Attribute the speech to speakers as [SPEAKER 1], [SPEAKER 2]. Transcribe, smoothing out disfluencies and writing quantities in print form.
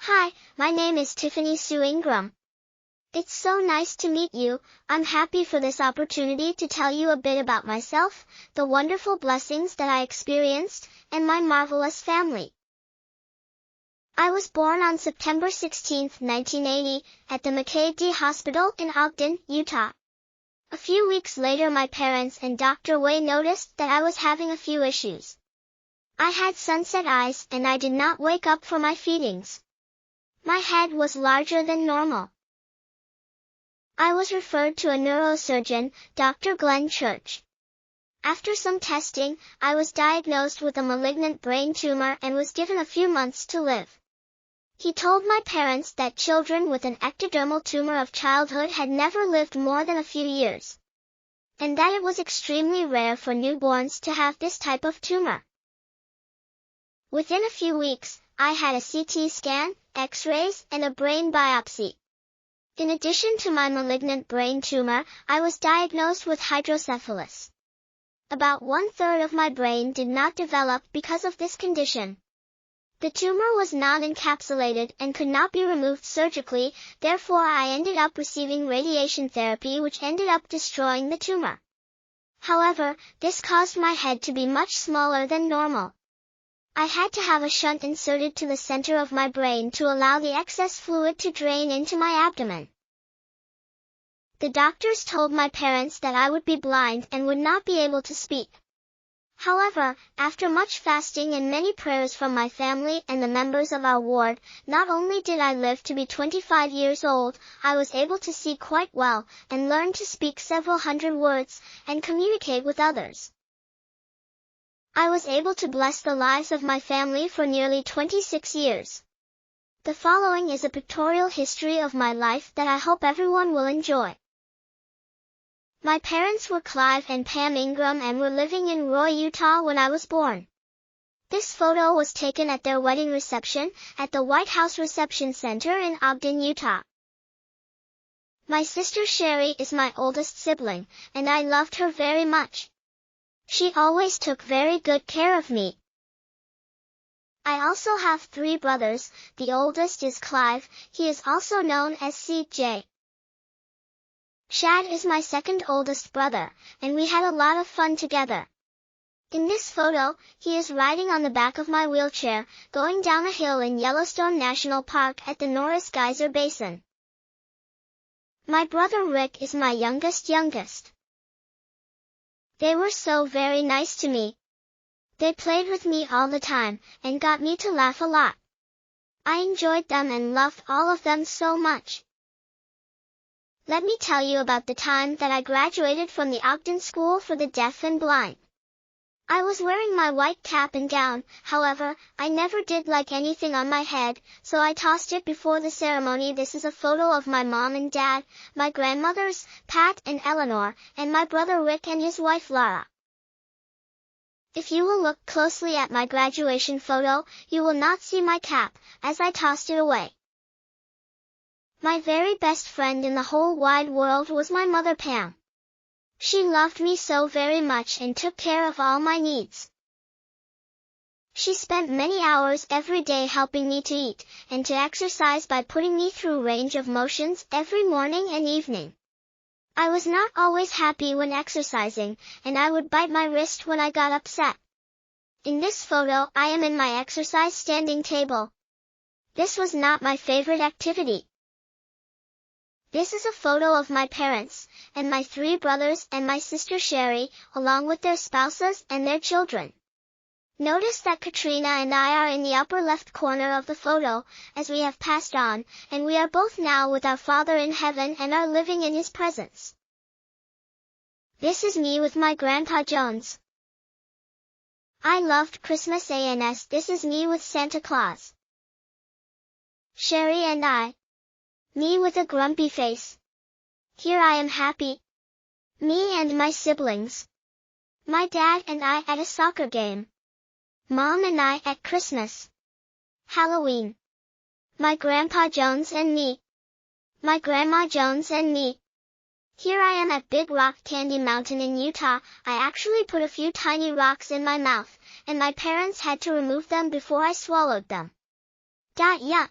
[SPEAKER 1] Hi, my name is Tiffany Sue Ingram. It's so nice to meet you. I'm happy for this opportunity to tell you a bit about myself, the wonderful blessings that I experienced, and my marvelous family. I was born on September 16, 1980, at the McKay-D Hospital in Ogden, Utah. A few weeks later my parents and Dr. Way noticed that I was having a few issues. I had sunset eyes and I did not wake up for my feedings. My head was larger than normal. I was referred to a neurosurgeon, Dr. Glenn Church. After some testing, I was diagnosed with a malignant brain tumor and was given a few months to live. He told my parents that children with an ectodermal tumor of childhood had never lived more than a few years, and that it was extremely rare for newborns to have this type of tumor. Within a few weeks, I had a CT scan, X-rays, and a brain biopsy. In addition to my malignant brain tumor, I was diagnosed with hydrocephalus. About 1/3 of my brain did not develop because of this condition. The tumor was non-encapsulated and could not be removed surgically, therefore I ended up receiving radiation therapy which ended up destroying the tumor. However, this caused my head to be much smaller than normal. I had to have a shunt inserted to the center of my brain to allow the excess fluid to drain into my abdomen. The doctors told my parents that I would be blind and would not be able to speak. However, after much fasting and many prayers from my family and the members of our ward, not only did I live to be 25 years old, I was able to see quite well, and learn to speak several hundred words, and communicate with others. I was able to bless the lives of my family for nearly 26 years. The following is a pictorial history of my life that I hope everyone will enjoy. My parents were Clive and Pam Ingram and were living in Roy, Utah when I was born. This photo was taken at their wedding reception at the White House Reception Center in Ogden, Utah. My sister Sherry is my oldest sibling, and I loved her very much. She always took very good care of me. I also have 3 brothers. The oldest is Clive, he is also known as CJ. Shad is my second oldest brother, and we had a lot of fun together. In this photo, he is riding on the back of my wheelchair, going down a hill in Yellowstone National Park at the Norris Geyser Basin. My brother Rick is my youngest. They were so very nice to me. They played with me all the time, and got me to laugh a lot. I enjoyed them and loved all of them so much. Let me tell you about the time that I graduated from the Ogden School for the Deaf and Blind. I was wearing my white cap and gown, however, I never did like anything on my head, so I tossed it before the ceremony. This is a photo of my mom and dad, my grandmothers, Pat and Eleanor, and my brother Rick and his wife Laura. If you will look closely at my graduation photo, you will not see my cap, as I tossed it away. My very best friend in the whole wide world was my mother Pam. She loved me so very much and took care of all my needs. She spent many hours every day helping me to eat, and to exercise by putting me through range of motions every morning and evening. I was not always happy when exercising, and I would bite my wrist when I got upset. In this photo, I am in my exercise standing table. This was not my favorite activity. This is a photo of my parents, and my 3 brothers and my sister Sherry, along with their spouses and their children. Notice that Katrina and I are in the upper left corner of the photo, as we have passed on, and we are both now with our Father in heaven and are living in His presence. This is me with my Grandpa Jones. I loved Christmas ANS. This is me with Santa Claus. Sherry and I. Me with a grumpy face. Here I am happy. Me and my siblings. My dad and I at a soccer game. Mom and I at Christmas. Halloween. My Grandpa Jones and me. My Grandma Jones and me. Here I am at Big Rock Candy Mountain in Utah. I actually put a few tiny rocks in my mouth, and my parents had to remove them before I swallowed them. Yuck.